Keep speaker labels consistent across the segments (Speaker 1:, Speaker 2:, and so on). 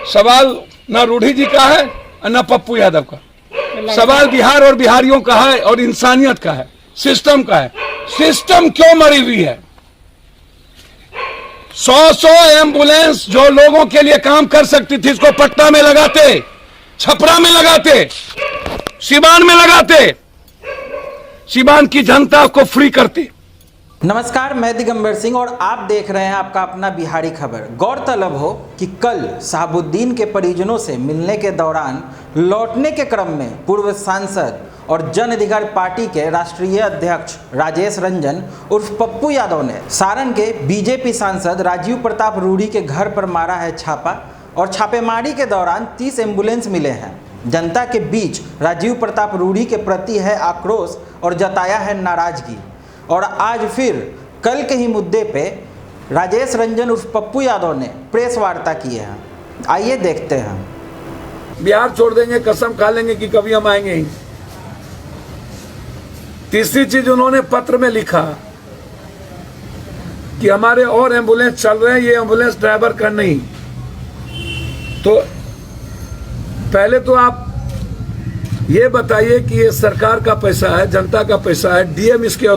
Speaker 1: सवाल ना रूढ़ी जी का है और ना पप्पू यादव का। सवाल बिहार और बिहारियों का है और इंसानियत का है, सिस्टम का है। सिस्टम क्यों मरी हुई है? 100 एम्बुलेंस जो लोगों के लिए काम कर सकती थी, इसको पटना में लगाते, छपरा में लगाते, सिवान में लगाते, सिवान की जनता को फ्री करते।
Speaker 2: नमस्कार, मैं दिगंबर सिंह और आप देख रहे हैं आपका अपना बिहारी खबर। गौरतलब हो कि कल शहाबुद्दीन के परिजनों से मिलने के दौरान लौटने के क्रम में पूर्व सांसद और जन अधिकार पार्टी के राष्ट्रीय अध्यक्ष राजेश रंजन उर्फ पप्पू यादव ने सारण के बीजेपी सांसद राजीव प्रताप रूढ़ी के घर पर मारा है छापा और छापेमारी के दौरान 30 एम्बुलेंस मिले हैं। जनता के बीच राजीव प्रताप रूढ़ी के प्रति है आक्रोश और जताया है नाराजगी। और आज फिर कल के ही मुद्दे पे राजेश रंजन उर्फ पप्पू यादव ने प्रेस वार्ता की है। आइए देखते हैं।
Speaker 1: बिहार छोड़ देंगे, कसम खा लेंगे कि कभी हम आएंगे ही। तीसरी चीज उन्होंने पत्र में लिखा कि हमारे और एम्बुलेंस चल रहे हैं, ये एम्बुलेंस ड्राइवर का नहीं। तो पहले तो आप ये बताइए कि ये सरकार का पैसा है, जनता का पैसा है, डीएम इसके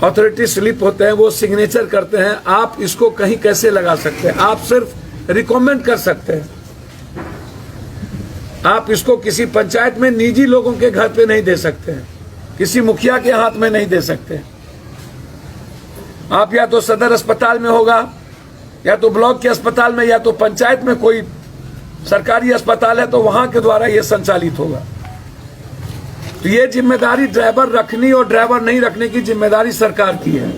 Speaker 1: अथॉरिटी स्लिप होते हैं, वो सिग्नेचर करते हैं। आप इसको कहीं कैसे लगा सकते हैं? आप सिर्फ रिकमेंड कर सकते हैं। आप इसको किसी पंचायत में निजी लोगों के घर पे नहीं दे सकते हैं, किसी मुखिया के हाथ में नहीं दे सकते हैं। आप या तो सदर अस्पताल में होगा, या तो ब्लॉक के अस्पताल में, या तो पंचायत में कोई सरकारी अस्पताल है तो वहां के द्वारा यह संचालित होगा। तो ये जिम्मेदारी ड्राइवर रखनी और ड्राइवर नहीं रखने की जिम्मेदारी सरकार की है।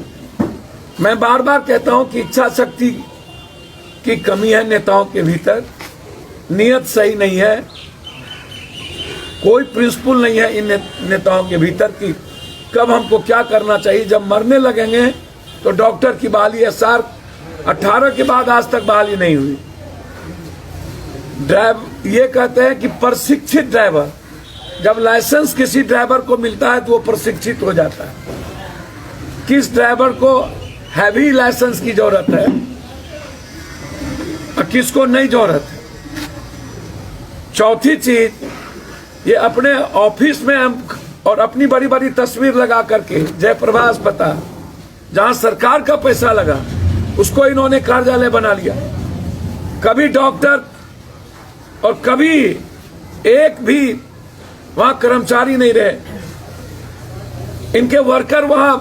Speaker 1: मैं बार बार कहता हूं कि इच्छा शक्ति की कमी है नेताओं के भीतर, नियत सही नहीं है, कोई प्रिंसिपल नहीं है इन नेताओं के भीतर कि कब हमको क्या करना चाहिए। जब मरने लगेंगे तो डॉक्टर की बहाली SR 18 के बाद आज तक बहाली नहीं हुई। ये कहते हैं कि प्रशिक्षित ड्राइवर, जब लाइसेंस किसी ड्राइवर को मिलता है तो वो प्रशिक्षित हो जाता है। किस ड्राइवर को हैवी लाइसेंस की जरूरत है और किसको नहीं जरूरत है। चौथी चीज, ये अपने ऑफिस में और अपनी बड़ी बड़ी तस्वीर लगा करके जयप्रभा अस्पताल, जहां सरकार का पैसा लगा, उसको इन्होंने कार्यालय बना लिया। कभी डॉक्टर और कभी एक भी वहां कर्मचारी नहीं रहे। इनके वर्कर वहां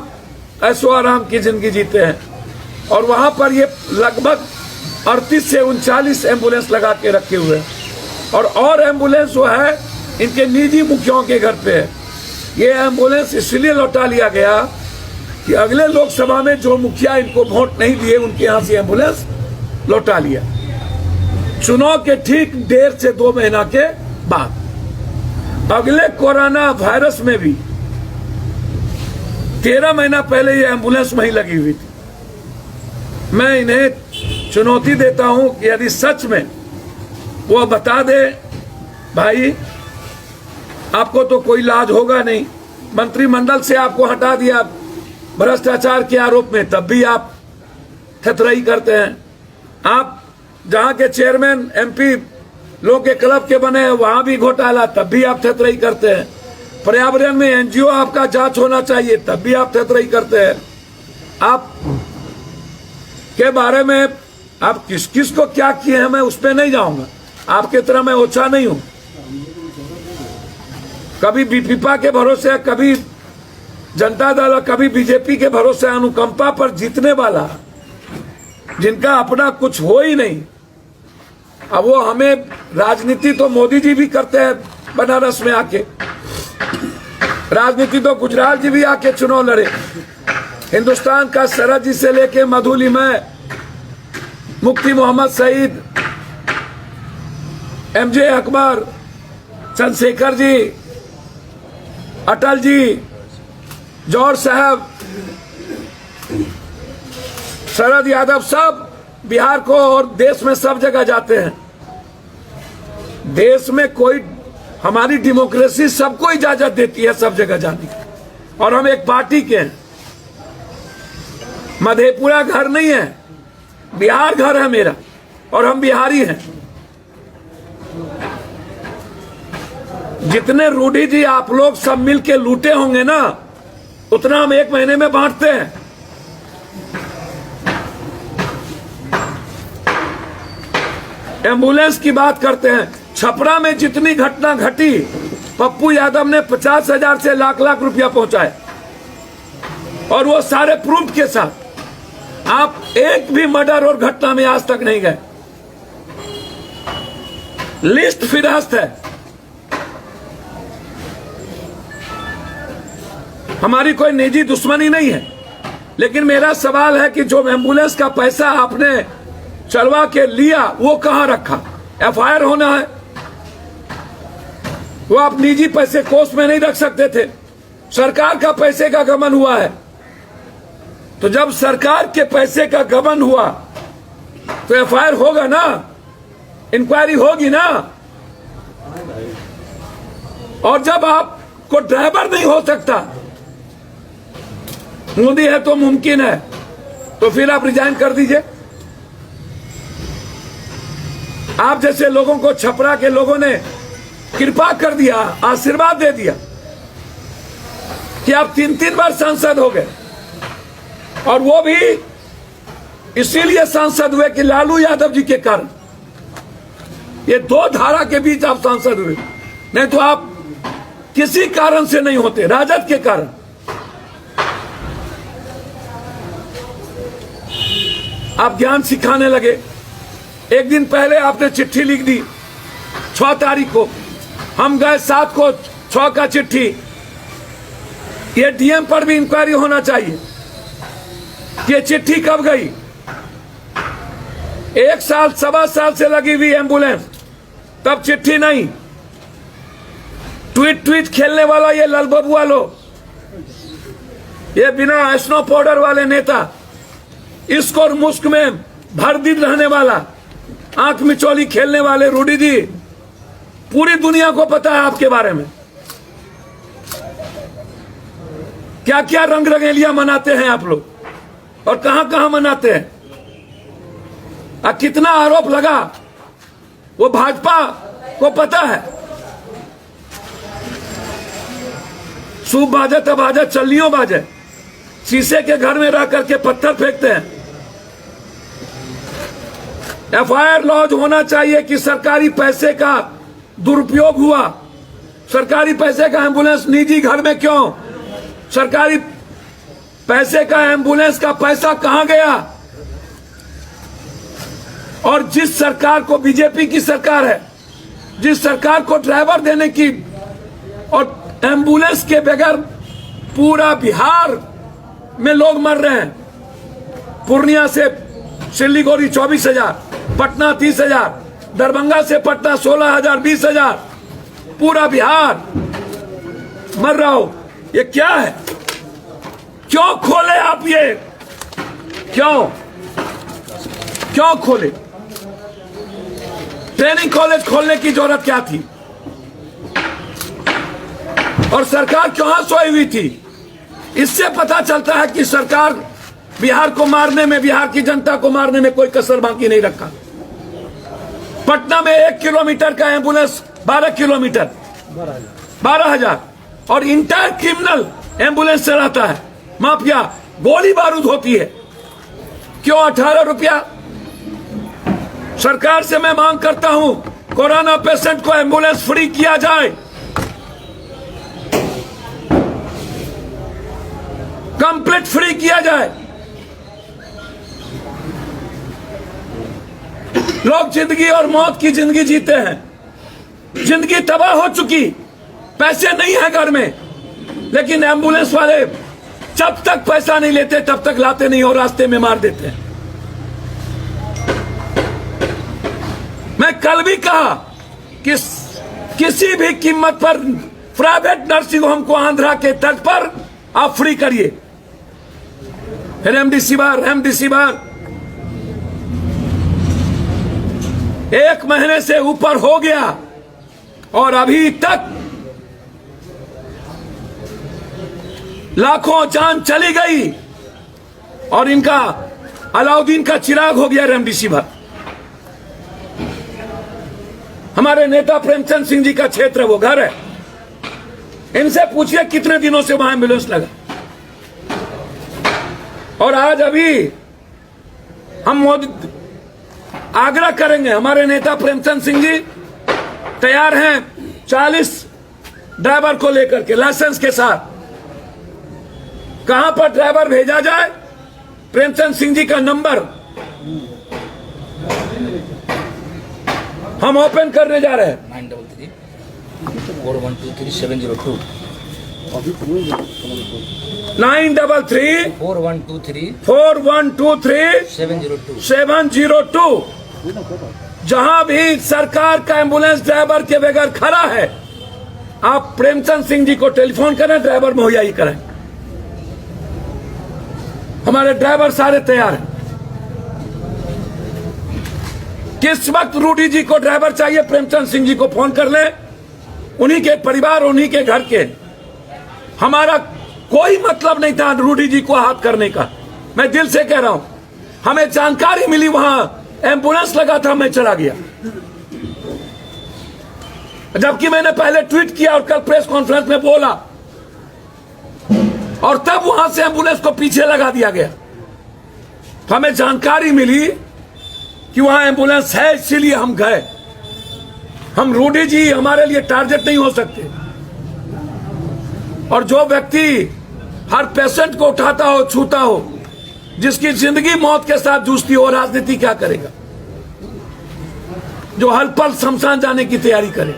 Speaker 1: ऐशो आराम की जिंदगी जीते हैं और वहां पर ये लगभग 38 से 39 एम्बुलेंस लगा के रखे हुए हैं। और एम्बुलेंस जो है इनके निजी मुखियाओं के घर पे है। ये एम्बुलेंस इसलिए लौटा लिया गया कि अगले लोकसभा में जो मुखिया इनको वोट नहीं दिए, उनके यहां से एम्बुलेंस लौटा लिया। चुनाव के ठीक 1.5 से 2 महीना के बाद अगले कोरोना वायरस में भी 13 महीना पहले ये एम्बुलेंस वहीं लगी हुई थी। मैं इन्हें चुनौती देता हूं कि यदि सच में वो बता दे, भाई आपको तो कोई इलाज होगा नहीं, मंत्रिमंडल से आपको हटा दिया भ्रष्टाचार के आरोप में, तब भी आप थतराई करते हैं। आप जहां के चेयरमैन MP लोग के क्लब के बने हैं, वहां भी घोटाला, तब भी आप थतराई करते हैं। पर्यावरण में NGO आपका जांच होना चाहिए, तब भी आप थतराई करते हैं। आप के बारे में आप किस किस को क्या किए हैं मैं उस पर नहीं जाऊंगा, आपके तरह मैं ओछा नहीं हूं। कभी बीपीपा के भरोसे, कभी जनता दल, कभी बीजेपी के भरोसे अनुकंपा पर जीतने वाला, जिनका अपना कुछ हो ही नहीं। अब वो हमें राजनीति तो मोदी जी भी करते हैं बनारस में आके, राजनीति तो गुजरात जी भी आके चुनाव लड़े। हिंदुस्तान का शरद जी से लेके मधुलिमय, मुफ्ती मोहम्मद सईद, MJ अकबर, चंद्रशेखर जी, अटल जी, जौहर साहब, शरद यादव, सब बिहार को और देश में सब जगह जाते हैं। देश में कोई, हमारी डेमोक्रेसी सबको इजाजत देती है सब जगह जाने की, और हम एक पार्टी के हैं। मधेपुरा घर नहीं है, बिहार घर है मेरा, और हम बिहारी हैं। जितने रूडी जी आप लोग सब मिल के लूटे होंगे ना, उतना हम एक महीने में बांटते हैं। एम्बुलेंस की बात करते हैं, छपरा में जितनी घटना घटी, पप्पू यादव ने 50,000 से लाख लाख रुपया पहुंचाए, और वो सारे प्रूफ के साथ। आप एक भी मर्डर और घटना में आज तक नहीं गए। लिस्ट फिरस्त है। हमारी कोई निजी दुश्मनी नहीं है, लेकिन मेरा सवाल है कि जो एम्बुलेंस का पैसा आपने चलवा के लिया, वो कहां रखा? एफआईआर होना है। वो आप निजी पैसे कोष में नहीं रख सकते थे। सरकार का पैसे का गबन हुआ है, तो जब सरकार के पैसे का गबन हुआ तो एफआईआर होगा ना, इंक्वायरी होगी ना। और जब आपको ड्राइवर नहीं हो सकता, मोदी है तो मुमकिन है, तो फिर आप रिजाइन कर दीजिए। आप जैसे लोगों को छपरा के लोगों ने कृपा कर दिया, आशीर्वाद दे दिया कि आप 3-3 बार सांसद हो गए, और वो भी इसीलिए सांसद हुए कि लालू यादव जी के कारण। ये दो धारा के बीच आप सांसद हुए, नहीं तो आप किसी कारण से नहीं होते, राजद के कारण। आप ज्ञान सिखाने लगे। एक दिन पहले आपने चिट्ठी लिख दी 6 तारीख को, हम गए 7 को 6 का चिट्ठी। ये डीएम पर भी इंक्वायरी होना चाहिए। ये चिट्ठी कब गई? 1 साल 1.25 साल से लगी हुई एम्बुलेंस, तब चिट्ठी नहीं। ट्वीट खेलने वाला ये ललबबुआ लोग, ये बिना स्नो पाउडर वाले नेता, इसको और मुश्क में भर दिन रहने वाला, आंख मिचौली खेलने वाले रूडी जी, पूरी दुनिया को पता है आपके बारे में। क्या क्या रंग रंगेलियां मनाते हैं आप लोग, और कहां कहां मनाते हैं। कितना आरोप लगा, वो भाजपा को पता है। सूप बाजे तब बाजे, चल्लियों बाजे। शीशे के घर में रह करके पत्थर फेंकते हैं। एफआईआर लॉन्च होना चाहिए कि सरकारी पैसे का दुरुपयोग हुआ। सरकारी पैसे का एम्बुलेंस निजी घर में क्यों? सरकारी पैसे का एम्बुलेंस का पैसा कहां गया? और जिस सरकार को, बीजेपी की सरकार है, जिस सरकार को ड्राइवर देने की और एम्बुलेंस के बगैर पूरा बिहार में लोग मर रहे हैं। पूर्णिया से सिलीगुड़ी 24,000, पटना 30,000, दरभंगा से पटना 16,000, 20,000, पूरा बिहार मर रहा हो। ये क्या है? क्यों खोले आप ये? क्यों खोले? ट्रेनिंग कॉलेज खोलने की जरूरत क्या थी? और सरकार क्यों सोई हुई थी? इससे पता चलता है कि सरकार बिहार को मारने में, बिहार की जनता को मारने में कोई कसर बाकी नहीं रखा। पटना में 1 किलोमीटर का एम्बुलेंस 12 किलोमीटर, 12,000, और इंटायर क्रिमिनल एम्बुलेंस चलाता है, माफिया, गोली बारूद होती है। क्यों 18 रुपया? सरकार से मैं मांग करता हूं, कोरोना पेशेंट को एम्बुलेंस फ्री किया जाए, कंप्लीट फ्री किया जाए। लोग जिंदगी और मौत की जिंदगी जीते हैं, जिंदगी तबाह हो चुकी, पैसे नहीं है घर में, लेकिन एम्बुलेंस वाले जब तक पैसा नहीं लेते तब तक लाते नहीं और रास्ते में मार देते हैं। मैं कल भी कहा कि किसी भी कीमत पर प्राइवेट नर्सिंग होम को आंध्रा के तर्ज पर आप फ्री करिए। रेमडेसिविर 1 महीने से ऊपर हो गया और अभी तक लाखों जान चली गई, और इनका अलाउद्दीन का चिराग हो गया रेमडेसिविर। हमारे नेता प्रेमचंद सिंह जी का क्षेत्र, वो घर है, इनसे पूछिए कितने दिनों से वहां एम्बुलेंस लगा। और आज अभी हम मोदी आग्रह करेंगे, हमारे नेता प्रेमचंद सिंह जी तैयार हैं 40 ड्राइवर को लेकर के लाइसेंस के साथ। कहां पर ड्राइवर भेजा जाए, प्रेमचंद सिंह जी का नंबर हम ओपन करने जा रहे हैं।
Speaker 3: 933-412-3702
Speaker 1: 933-412-3702
Speaker 3: 702
Speaker 1: जहां भी सरकार का एम्बुलेंस ड्राइवर के बगैर खड़ा है, आप प्रेमचंद सिंह जी को टेलीफोन करें, ड्राइवर मुहैया ही करें। हमारे ड्राइवर सारे तैयार हैं। किस वक्त रूडी जी को ड्राइवर चाहिए, प्रेमचंद सिंह जी को फोन कर ले, उन्हीं के परिवार, उन्हीं के घर के। हमारा कोई मतलब नहीं था रूडी जी को हाथ करने का, मैं दिल से कह रहा हूं। हमें जानकारी मिली वहां एम्बुलेंस लगा था, मैं चला गया, जबकि मैंने पहले ट्वीट किया और कल प्रेस कॉन्फ्रेंस में बोला, और तब वहां से एम्बुलेंस को पीछे लगा दिया गया। तो हमें जानकारी मिली कि वहां एम्बुलेंस है, इसीलिए हम गए। हम रूडी जी हमारे लिए टारगेट नहीं हो सकते। और जो व्यक्ति हर पेशेंट को उठाता हो, छूता हो, जिसकी जिंदगी मौत के साथ जूझती हो, राजनीति क्या करेगा? जो हर पल शमशान जाने की तैयारी करे।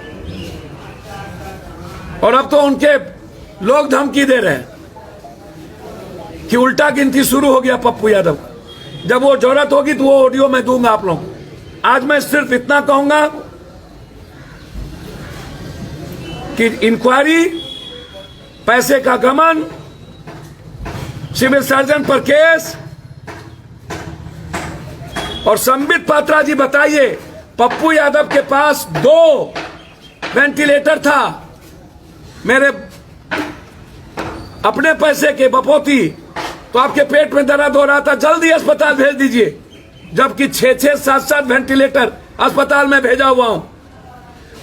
Speaker 1: और अब तो उनके लोग धमकी दे रहे हैं कि उल्टा गिनती शुरू हो गया पप्पू यादव। जब वो जरूरत होगी तो वो ऑडियो मैं दूंगा आप लोगों को। आज मैं सिर्फ इतना कहूंगा कि इंक्वायरी, पैसे का गमन, सिविल सर्जन पर केस, और संबित पात्रा जी बताइए, पप्पू यादव के पास 2 वेंटिलेटर था, मेरे अपने पैसे के बपोती, तो आपके पेट में दर्द हो रहा था, जल्दी अस्पताल भेज दीजिए। जबकि 6-6, 7-7 वेंटिलेटर अस्पताल में भेजा हुआ हूं।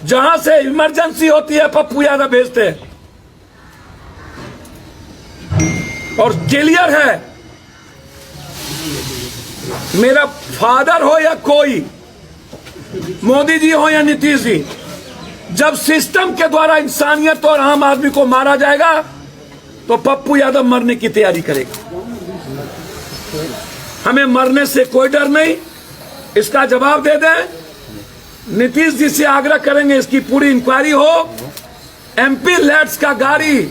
Speaker 1: जहां से इमरजेंसी होती है पप्पू यादव भेजते हैं। और क्लियर है, मेरा फादर हो या कोई, मोदी जी हो या नीतीश जी, जब सिस्टम के द्वारा इंसानियत और आम आदमी को मारा जाएगा तो पप्पू यादव मरने की तैयारी करेगा। हमें मरने से कोई डर नहीं, इसका जवाब दे दें। नीतीश जी से आग्रह करेंगे इसकी पूरी इंक्वायरी हो। एमपी लैट्स का गाड़ी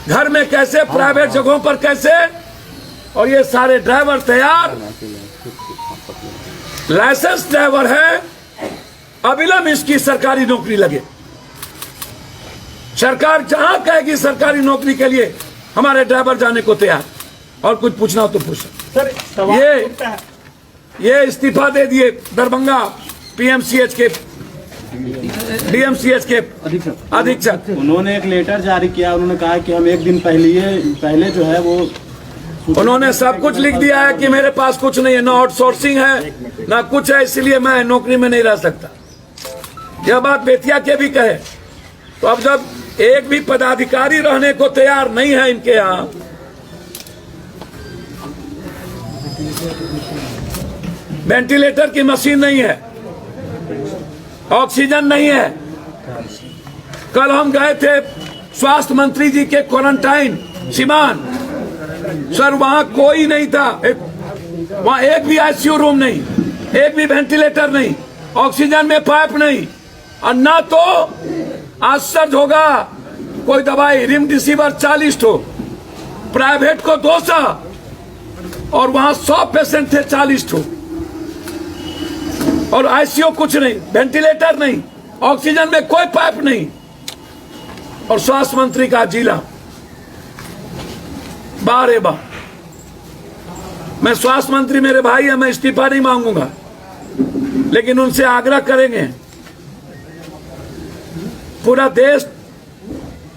Speaker 1: घर में कैसे, प्राइवेट जगहों पर कैसे, और ये सारे ड्राइवर तैयार, लाइसेंस ड्राइवर है, अविलंब इसकी सरकारी नौकरी लगे। सरकार जहां कहेगी सरकारी नौकरी के लिए हमारे ड्राइवर जाने को तैयार। और कुछ पूछना हो तो पूछ। ये इस्तीफा दे दिए दरभंगा पीएमसीएच के, डीएमसीएच के अधीक्षक।
Speaker 4: उन्होंने एक लेटर जारी किया, उन्होंने कहा कि हम एक दिन पहले जो है वो,
Speaker 1: उन्होंने सब कुछ लिख दिया है कि मेरे पास कुछ नहीं है, ना आउटसोर्सिंग है ना कुछ है, इसलिए मैं नौकरी में नहीं रह सकता। यह बात बेतिया के भी कहे। तो अब जब एक भी पदाधिकारी रहने को तैयार नहीं है इनके यहां, वेंटिलेटर की मशीन नहीं है, ऑक्सीजन नहीं है। कल हम गए थे स्वास्थ्य मंत्री जी के क्वारंटाइन सिवान, सर वहां कोई नहीं था, वहां एक भी आईसीयू रूम नहीं, एक भी वेंटिलेटर नहीं, ऑक्सीजन में पाइप नहीं, और ना तो आश्चर्य होगा कोई दवाई रेमडेसिविर 40 ठो, प्राइवेट को 200, और वहां 100 पेशेंट थे 40 ठो, और आईसीयू कुछ नहीं, वेंटिलेटर नहीं, ऑक्सीजन में कोई पाइप नहीं, और स्वास्थ्य मंत्री का जिला। बारे बा, मैं स्वास्थ्य मंत्री मेरे भाई है, मैं इस्तीफा नहीं मांगूंगा, लेकिन उनसे आग्रह करेंगे। पूरा देश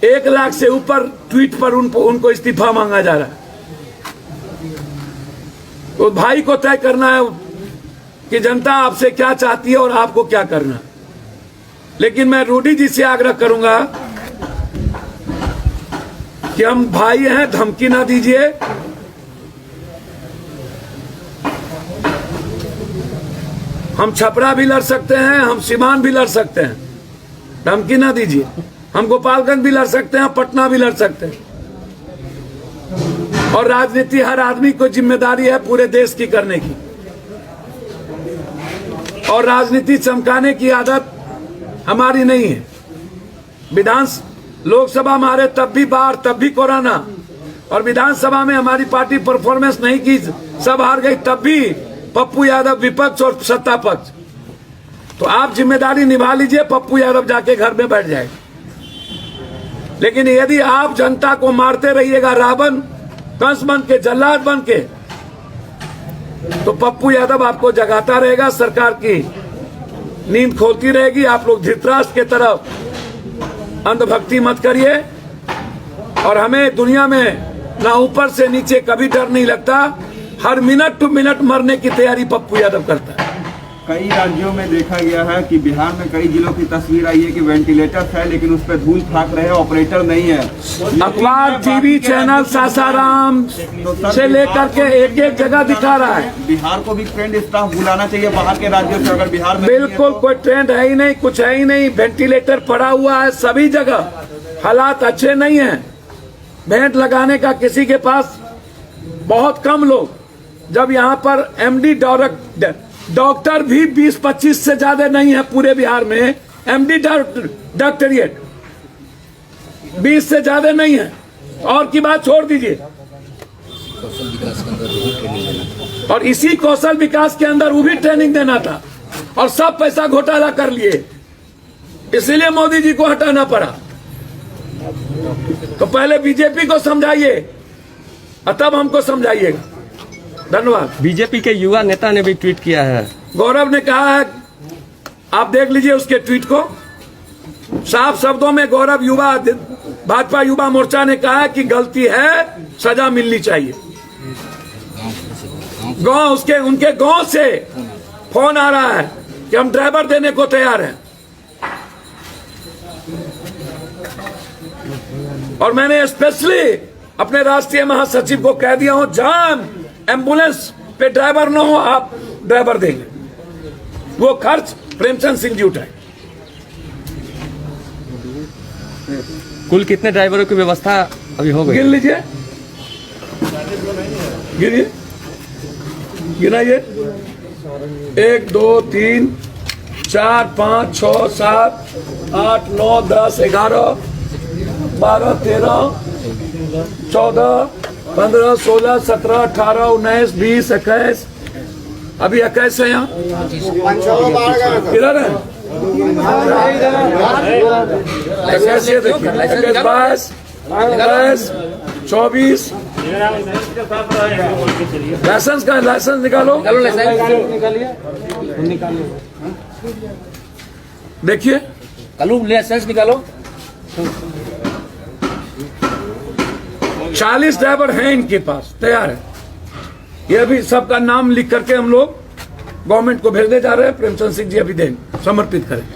Speaker 1: 1 लाख से ऊपर ट्वीट पर उनको इस्तीफा मांगा जा रहा है। तो भाई को तय करना है कि जनता आपसे क्या चाहती है और आपको क्या करना। लेकिन मैं रूडी जी से आग्रह करूंगा कि हम भाई हैं, धमकी ना दीजिए। हम छपरा भी लड़ सकते हैं, हम सीमान भी लड़ सकते हैं, धमकी ना दीजिए। हम गोपालगंज भी लड़ सकते हैं, पटना भी लड़ सकते हैं। और राजनीति हर आदमी को जिम्मेदारी है पूरे देश की करने की, और राजनीति चमकाने की आदत हमारी नहीं है। लोकसभा में हारे तब भी बाढ़, तब भी कोरोना, और विधानसभा में हमारी पार्टी परफॉर्मेंस नहीं की, सब हार गई, तब भी पप्पू यादव विपक्ष और सत्ता पक्ष। तो आप जिम्मेदारी निभा लीजिए, पप्पू यादव जाके घर में बैठ जाएगा। लेकिन यदि आप जनता को मारते रहिएगा रावण कंस बन के, जल्लाद बन के, तो पप्पू यादव आपको जगाता रहेगा, सरकार की नींद खोलती रहेगी। आप लोग धृतराष्ट्र के तरफ अंधभक्ति मत करिए। और हमें दुनिया में ना ऊपर से नीचे कभी डर नहीं लगता। हर मिनट टू मिनट मरने की तैयारी पप्पू यादव करता है।
Speaker 3: कई राज्यों में देखा गया है कि बिहार में कई जिलों की तस्वीर आई है कि वेंटिलेटर है लेकिन उस पर धूल फाक रहे, ऑपरेटर नहीं है।
Speaker 1: अखबार, टीवी चैनल सासाराम से लेकर के एक एक जगह दिखा रहा है।
Speaker 3: बिहार को भी ट्रेंड स्टाफ बुलाना चाहिए बाहर के राज्यों से, अगर बिहार में
Speaker 1: बिल्कुल कोई ट्रेंड है ही नहीं, कुछ है ही नहीं। वेंटिलेटर पड़ा हुआ है सभी जगह, हालात अच्छे नहीं है। भेंट लगाने का किसी के पास बहुत कम लोग, जब यहाँ पर एमडी डॉक्टर भी 20-25 से ज्यादा नहीं है पूरे बिहार में। एमडी डॉक्टरेट 20 से ज्यादा नहीं है। और की बात छोड़ दीजिए। और इसी कौशल विकास के अंदर वो भी ट्रेनिंग देना था, और सब पैसा घोटाला कर लिए, इसीलिए मोदी जी को हटाना पड़ा। तो पहले बीजेपी को समझाइए, तब हमको समझाइएगा। धन्यवाद।
Speaker 5: बीजेपी के युवा नेता ने भी ट्वीट किया है।
Speaker 1: गौरव ने कहा है, आप देख लीजिए उसके ट्वीट को। साफ शब्दों में गौरव भाजपा युवा मोर्चा ने कहा कि गलती है, सजा मिलनी चाहिए। उनके गांव से फोन आ रहा है कि हम ड्राइवर देने को तैयार हैं। और मैंने स्पेशली अपने राष्ट्रीय महासचिव को कह दिया हूं, जहां एम्बुलेंस पे ड्राइवर न हो, आप ड्राइवर देंगे। वो खर्च प्रेमचंद सिंह जी उठाए।
Speaker 5: कुल कितने ड्राइवरों की व्यवस्था अभी हो गई?
Speaker 1: गिन लीजिए, गिनिए, गिनाइए। 1 2 3 4 5 6 7 8 9 10 11 12 13 14 15 16 17 18 19 20 21। अभी 21 है यहाँ। किधर है? 21 ये देखिए, 22 23 24। लाइसेंस का लाइसेंस निकालो, देखिए
Speaker 6: लाइसेंस निकालो।
Speaker 1: 40 ड्राइवर हैं इनके पास, तैयार है। ये भी सबका नाम लिख करके हम लोग गवर्नमेंट को भेजने जा रहे हैं। प्रेमचंद सिंह जी अभी देंगे, समर्पित करें।